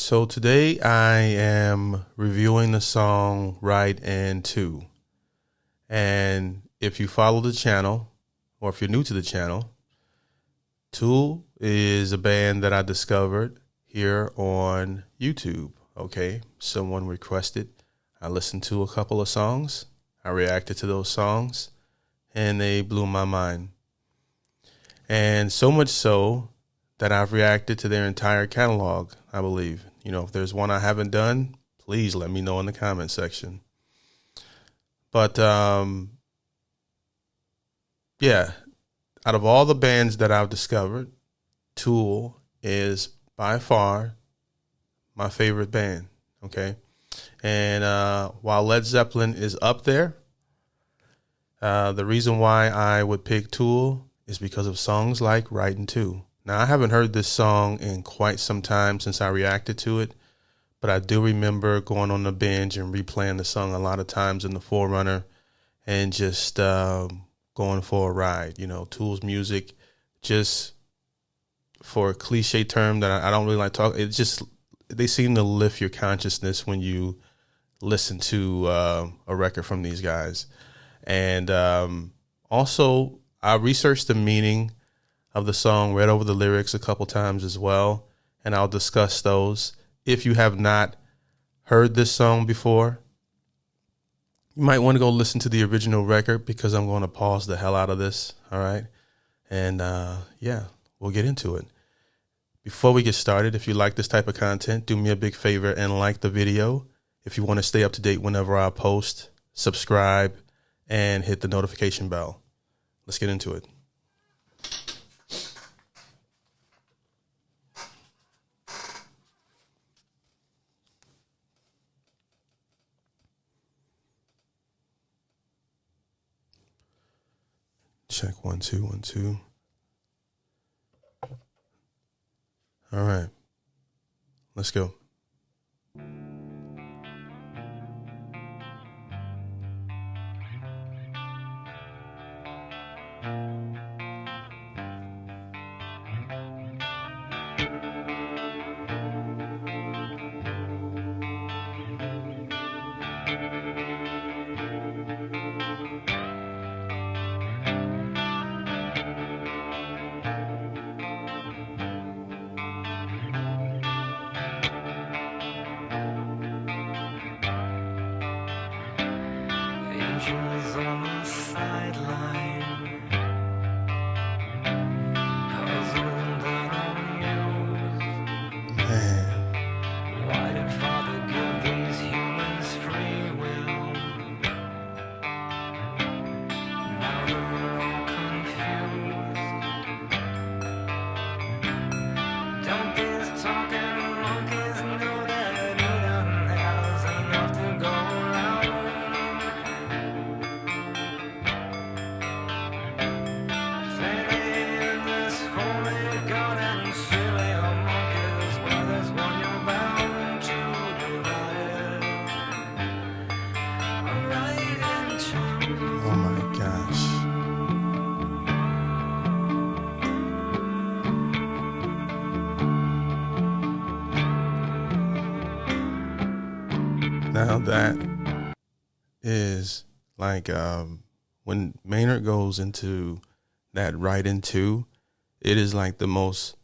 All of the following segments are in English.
So today I am reviewing the song Right and Two. And if you follow the channel, or if you're new to the channel, Tool is a band that I discovered here on YouTube. Okay, someone requested. I listened to a couple of songs. I reacted to those songs, and they blew my mind. And so much so that I've reacted to their entire catalog, I believe. You know, if there's one I haven't done, please let me know in the comment section. But, yeah, out of all the bands that I've discovered, Tool is by far my favorite band, okay? And while Led Zeppelin is up there, the reason why I would pick Tool is because of songs like Right and Two. Now, I haven't heard this song in quite some time since I reacted to it, but I do remember going on the binge and replaying the song a lot of times in the Forerunner and just going for a ride. You know, Tool's music, just for a cliche term that I don't really like talk, it just, they seem to lift your consciousness when you listen to a record from these guys. And also, I researched the meaning of the song, read over the lyrics a couple times as well, and I'll discuss those. If you have not heard this song before, you might want to go listen to the original record because I'm going to pause the hell out of this, all right? And yeah, we'll get into it. Before we get started, if you like this type of content, do me a big favor and like the video. If you want to stay up to date whenever I post, subscribe, and hit the notification bell. Let's get into it. Check 1 2 1 2. All right, let's go. Angels on the sideline, puzzled and amused. Man, Why did Father give these humans free will? Now they're all confused. Don't these talking monkeys know that Eden has enough to go around? oh my gosh. Now that is like when Maynard goes into that Right in Two, it is like the most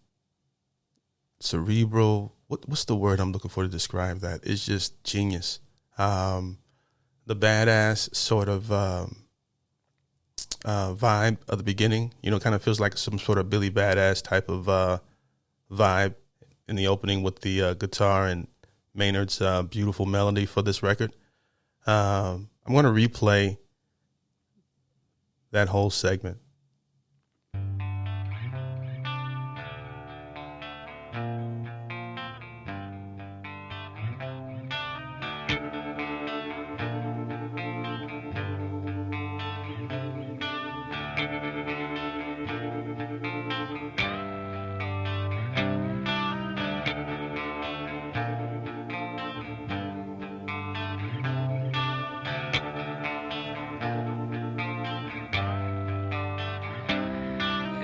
cerebral, what's the word I'm looking for to describe that? It's just genius. The badass sort of vibe of the beginning, you know, kind of feels like some sort of Billy Badass type of vibe in the opening with the guitar and Maynard's beautiful melody for this record. I'm going to replay that whole segment.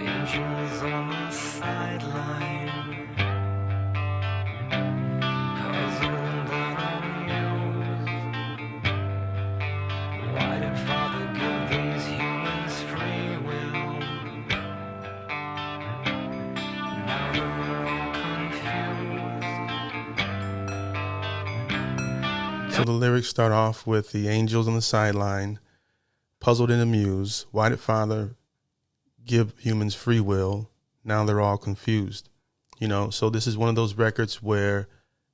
Angels on the sideline, So the lyrics start off with the angels on the sideline, puzzled and amused. Why did Father give humans free will? Now they're all confused. So this is one of those records where,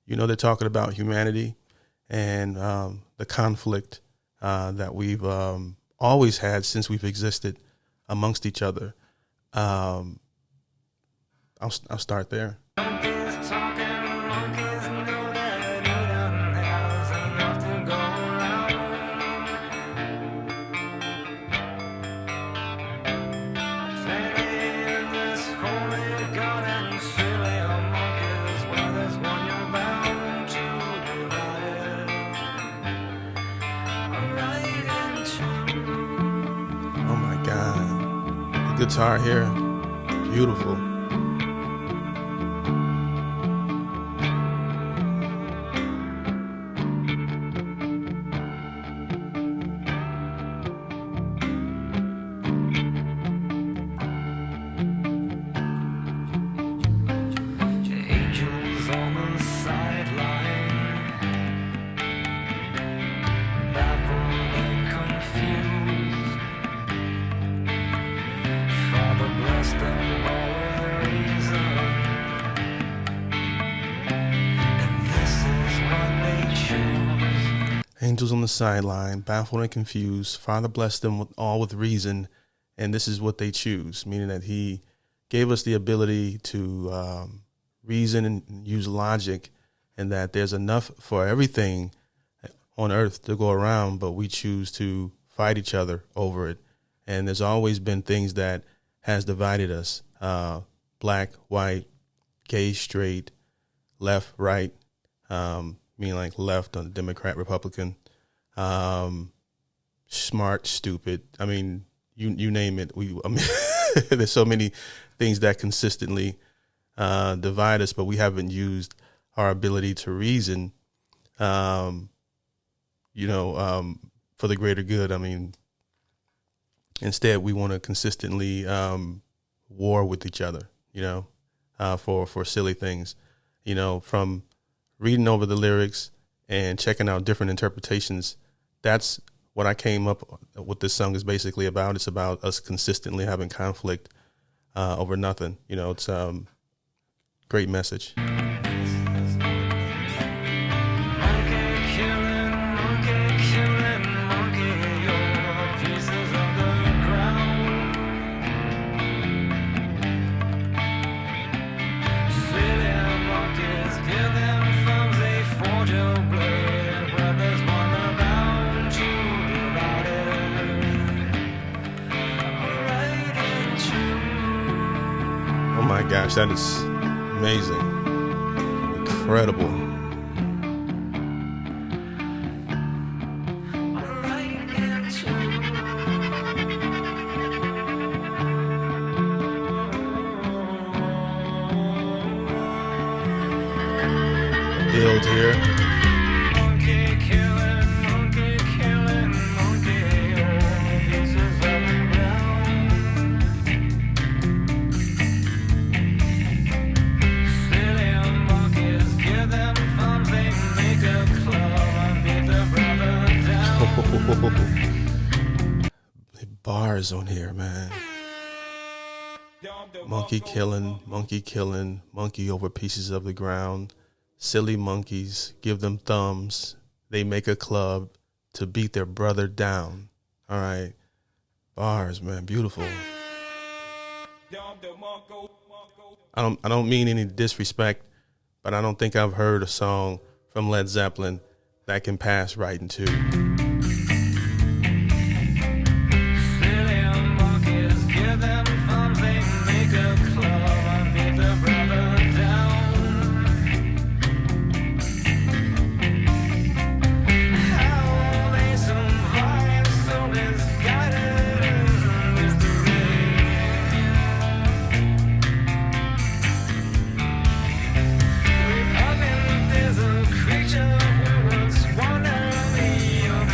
they're talking about humanity and the conflict that we've always had since we've existed amongst each other. I'll start there. Monkeys talking, monkeys know that he done has enough to go around. Plenty in this holy garden, silly monkeys, where there's one you're bound to divide it right into. Oh my God. The guitar here, beautiful. Angels on the sideline, baffled and confused. Father bless them all with reason, and this is what they choose. Angels on the sideline, baffled and confused. Father blessed them with reason, and this is what they choose. Meaning that He gave us the ability to reason and use logic, and that there's enough for everything on earth to go around, but we choose to fight each other over it. And there's always been things that has divided us: black, white, gay, straight, left, right. Meaning like left on Democrat, Republican, smart, stupid. I mean, you name it. There's so many things that consistently divide us, but we haven't used our ability to reason, for the greater good. I mean, instead, we want to consistently war with each other, for silly things, from reading over the lyrics and checking out different interpretations. That's what I came up with. This song is basically about. It's about us consistently having conflict over nothing. It's great message. Oh my gosh, that is amazing. Incredible. Build here. Bars on here, man. Monkey killing, monkey over pieces of the ground. Silly monkeys, give them thumbs. They make a club to beat their brother down. All right. Bars, man, beautiful. I don't mean any disrespect, but I don't think I've heard a song from Led Zeppelin that can pass right in two. Creature who was wandering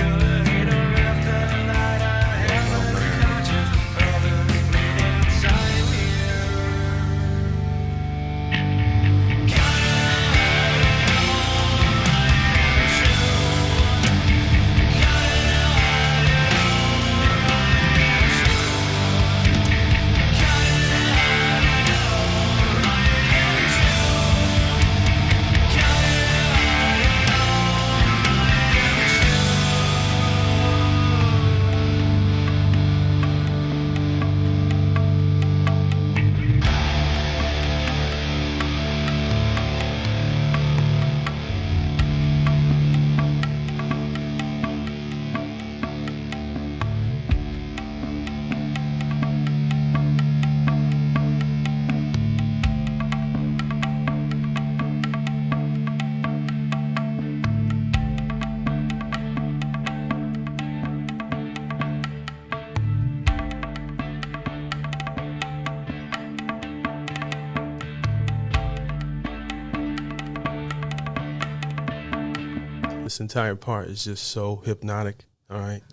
This entire part is just so hypnotic. All right.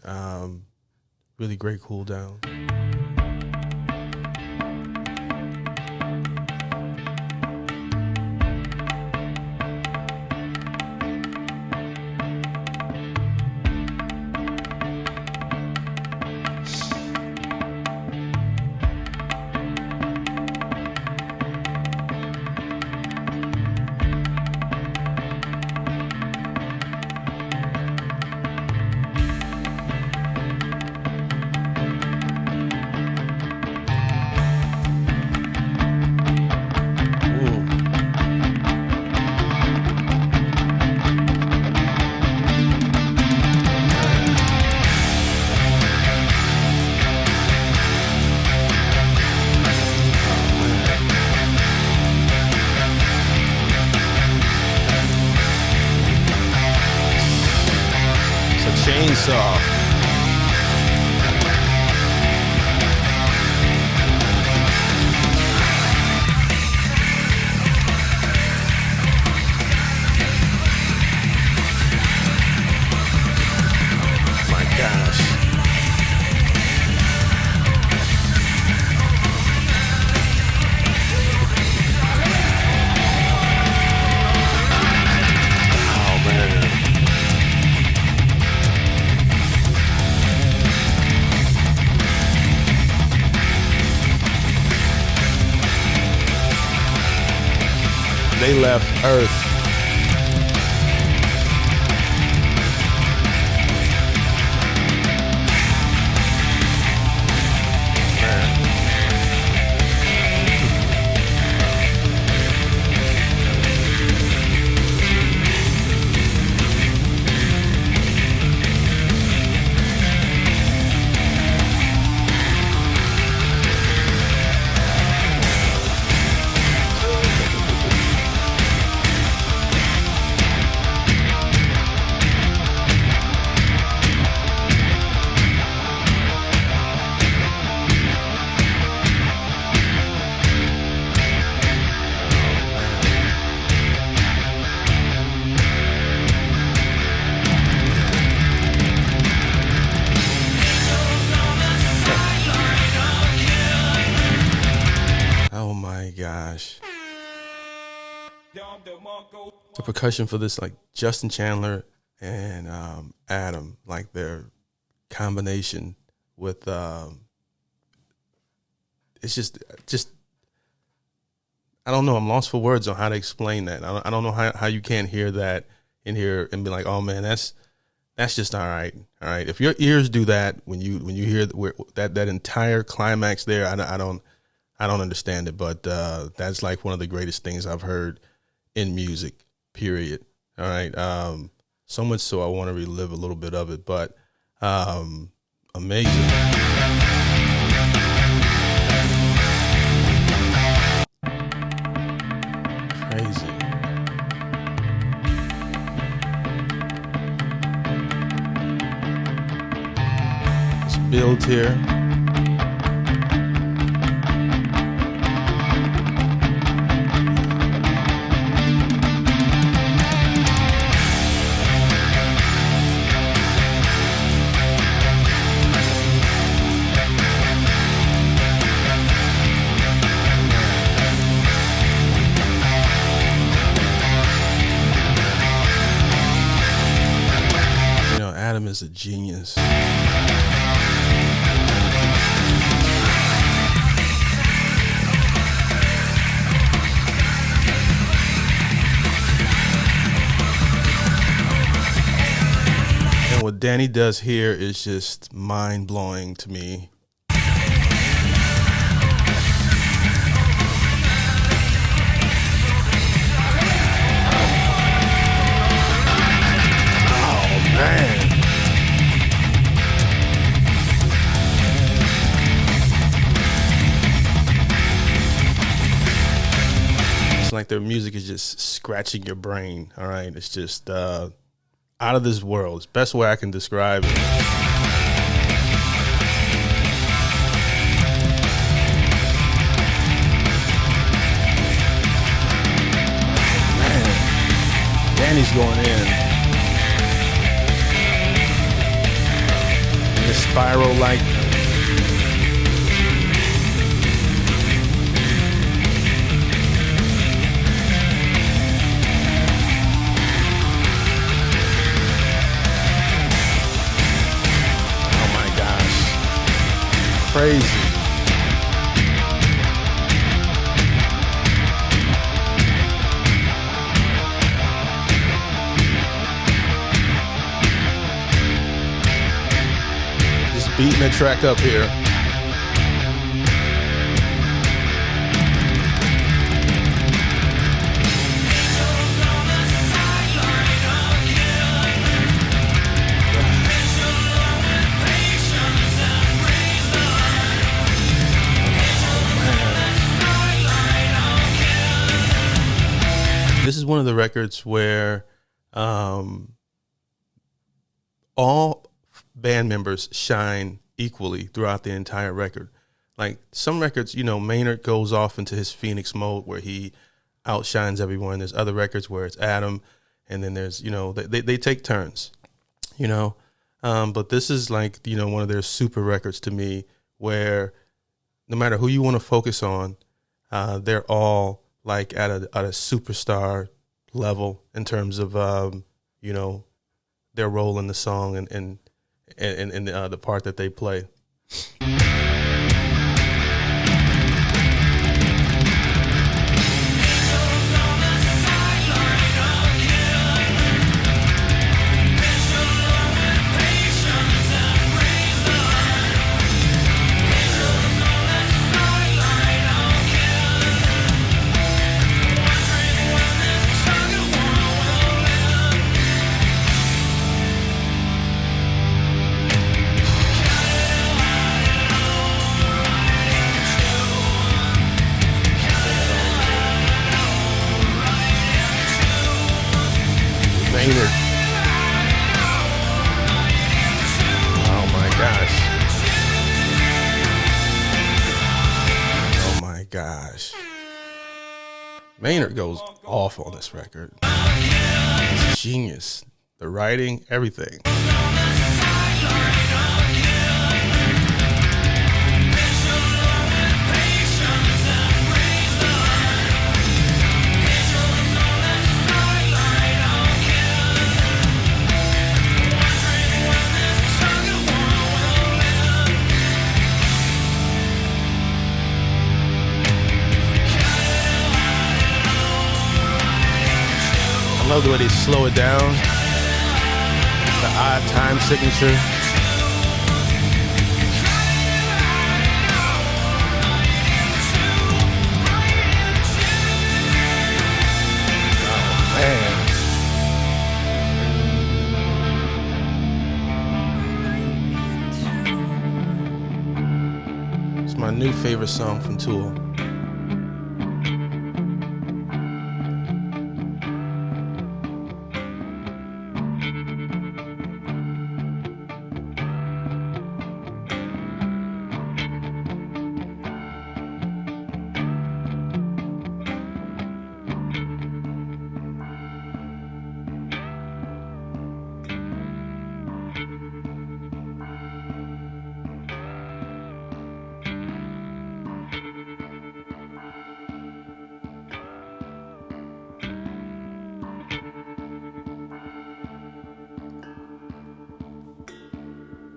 Really great cool down. Chainsaw. My gosh. Oh man. They left Earth. Oh my gosh. The percussion for this, like Justin Chandler and Adam, like their combination with it's just I don't know. I'm lost for words on how to explain that. I don't know how you can't hear that in here and be like, oh man, that's just all right. All right. If your ears do that when you hear that entire climax there, I don't understand it. But that's like one of the greatest things I've heard in music. Period. All right. So much so I want to relive a little bit of it. But amazing. Crazy. It's built here. Adam is a genius. And what Danny does here is just mind-blowing to me. Oh, man. Like their music is just scratching your brain. All right, it's just out of this world. It's the best way I can describe it. Man, Danny's going in. The spiral like. Oh my gosh. Crazy. Beating the track up here. This is one of the records where all band members shine equally throughout the entire record. Like some records, you know, Maynard goes off into his Phoenix mode where he outshines everyone. There's other records where it's Adam, and then there's, you know, they take turns, you know. But this is like, you know, one of their super records to me where no matter who you want to focus on, they're all like at a superstar level in terms of, you know, their role in the song and the part that they play. Maynard. Oh my gosh. Oh my gosh. Maynard goes off on this record. It's genius. The writing, everything. I love the way they slow it down. The odd time signature. Oh man. It's my new favorite song from Tool.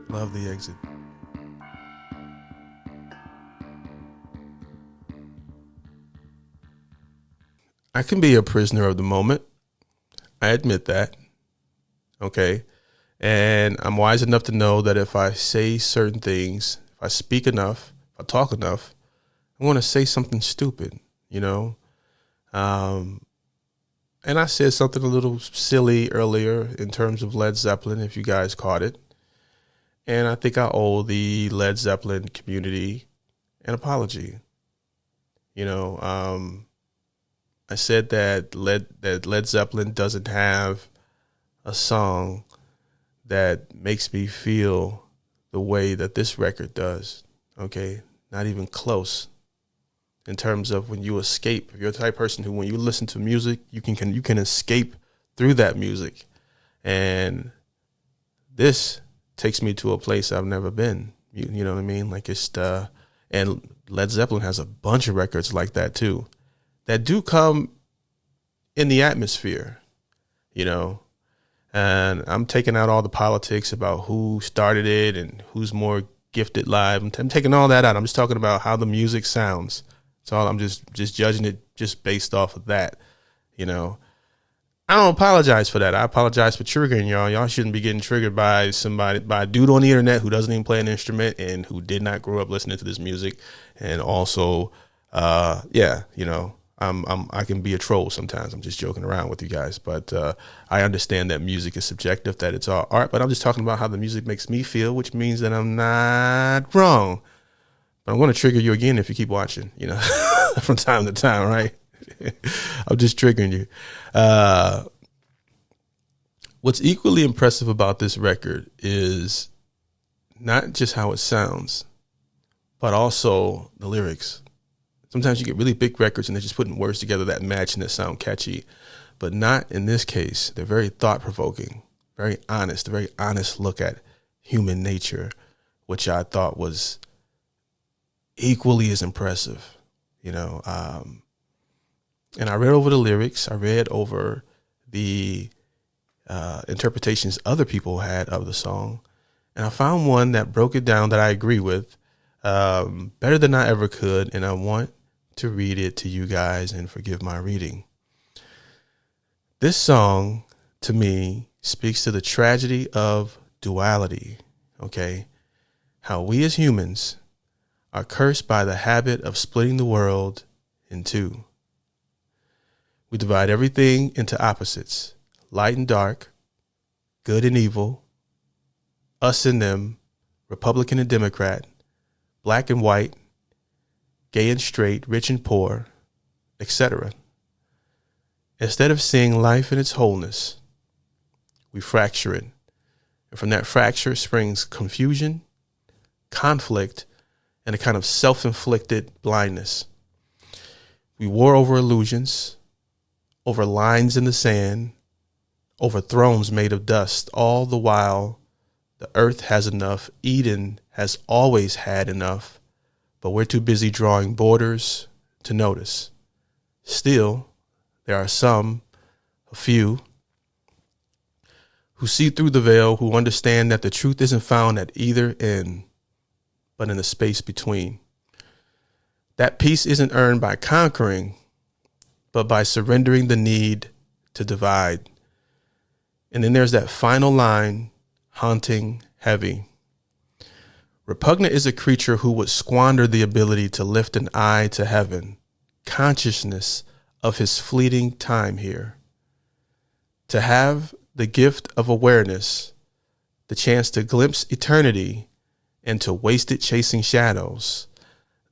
Love the exit. I can be a prisoner of the moment. I admit that. Okay. And I'm wise enough to know that if I say certain things, if I speak enough, if I talk enough, I'm going to say something stupid, you know? And I said something a little silly earlier in terms of Led Zeppelin, if you guys caught it. And I think I owe the Led Zeppelin community an apology. You know, I said that Led Zeppelin doesn't have a song that makes me feel the way that this record does. Okay, not even close. In terms of when you escape, if you're the type of person who, when you listen to music, you can escape through that music, and this takes me to a place I've never been. You know what I mean? Like it's and Led Zeppelin has a bunch of records like that too, that do come in the atmosphere, you know. And I'm taking out all the politics about who started it and who's more gifted live. I'm taking all that out. I'm just talking about how the music sounds. That's all. I'm just judging it just based off of that, you know. I don't apologize for that. I apologize for triggering y'all. Y'all shouldn't be getting triggered by a dude on the internet who doesn't even play an instrument and who did not grow up listening to this music. And also, yeah, you know, I can be a troll sometimes. I'm just joking around with you guys, but I understand that music is subjective, that it's all art, but I'm just talking about how the music makes me feel, which means that I'm not wrong. But I'm going to trigger you again if you keep watching, you know, from time to time, right? I'm just triggering you. What's equally impressive about this record is not just how it sounds, but also the lyrics. Sometimes you get really big records and they're just putting words together that match and that sound catchy, but not in this case. They're very thought-provoking, very honest, a very honest look at human nature, which I thought was equally as impressive, you know. And I read over the lyrics. I read over the interpretations other people had of the song, and I found one that broke it down that I agree with better than I ever could, and I want to read it to you guys and forgive my reading. This song, to me, speaks to the tragedy of duality, okay? How we as humans are cursed by the habit of splitting the world in two. We divide everything into opposites, light and dark, good and evil, us and them, Republican and Democrat, black and white, gay and straight, rich and poor, etc. Instead of seeing life in its wholeness, we fracture it. And from that fracture springs confusion, conflict, and a kind of self-inflicted blindness. We war over illusions, over lines in the sand, over thrones made of dust, all the while the earth has enough, Eden has always had enough, but we're too busy drawing borders to notice. Still, there are a few, who see through the veil, who understand that the truth isn't found at either end, but in the space between. That peace isn't earned by conquering, but by surrendering the need to divide. And then there's that final line, haunting, heavy. Repugnant is a creature who would squander the ability to lift an eye to heaven, consciousness of his fleeting time here. To have the gift of awareness, the chance to glimpse eternity, and to waste it chasing shadows,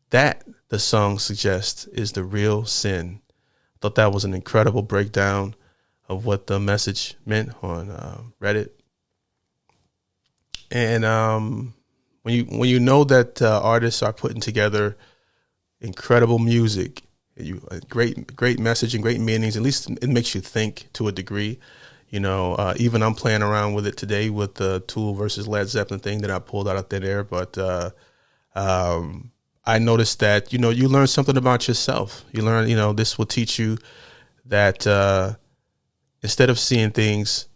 that, the song suggests, is the real sin. I thought that was an incredible breakdown of what the message meant on Reddit. And when you know that artists are putting together incredible music, great message and great meanings, at least it makes you think to a degree. You know, even I'm playing around with it today with the Tool versus Led Zeppelin thing that I pulled out of thin air. But I noticed that, you know, you learn something about yourself. You learn, you know, this will teach you that instead of seeing things,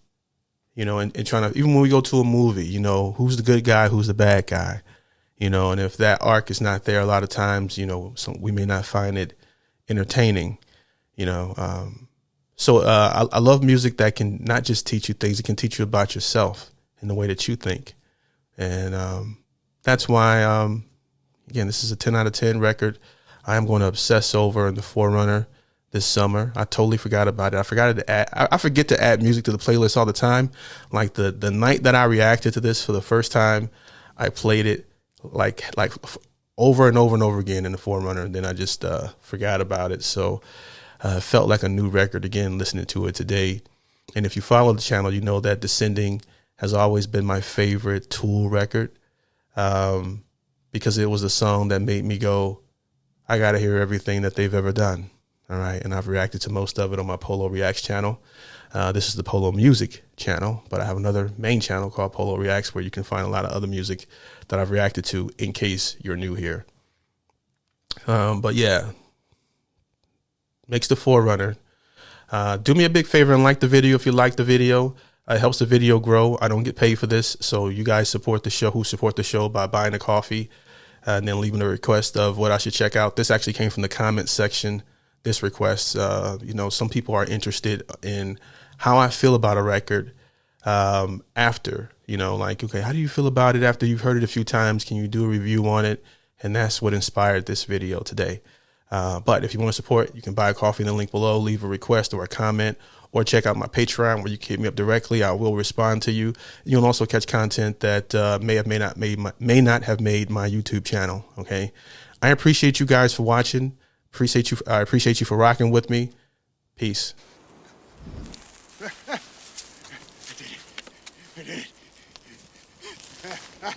you know, and trying to, even when we go to a movie, you know, who's the good guy, who's the bad guy, you know, and if that arc is not there, a lot of times, you know, we may not find it entertaining, you know. So I love music that can not just teach you things, it can teach you about yourself in the way that you think. And that's why, again, this is a 10 out of 10 record. I am going to obsess over in the Forerunner this summer. I totally forgot about it. I forget to add music to the playlist all the time. Like the night that I reacted to this for the first time, I played it like over and over and over again in the Forerunner, and then I just forgot about it. So it felt like a new record again listening to it today. And if you follow the channel, you know that Descending has always been my favorite Tool record, because it was a song that made me go, I got to hear everything that they've ever done. All right. And I've reacted to most of it on my Polo Reacts channel. This is the Polo Music channel, but I have another main channel called Polo Reacts where you can find a lot of other music that I've reacted to in case you're new here. But yeah, makes the Forerunner. Do me a big favor and like the video if you like the video. It helps the video grow. I don't get paid for this, so you guys support the show, who support the show by buying a coffee and then leaving a request of what I should check out. This actually came from the comment section, this request. You know, some people are interested in how I feel about a record after, you know, like, okay, how do you feel about it after you've heard it a few times? Can you do a review on it? And that's what inspired this video today. But if you want to support, you can buy a coffee in the link below, leave a request or a comment, or check out my Patreon where you can hit me up directly. I will respond to you. You'll also catch content that may not have made my YouTube channel. Okay, I appreciate you guys for watching. I appreciate you for rocking with me. Peace. I did it.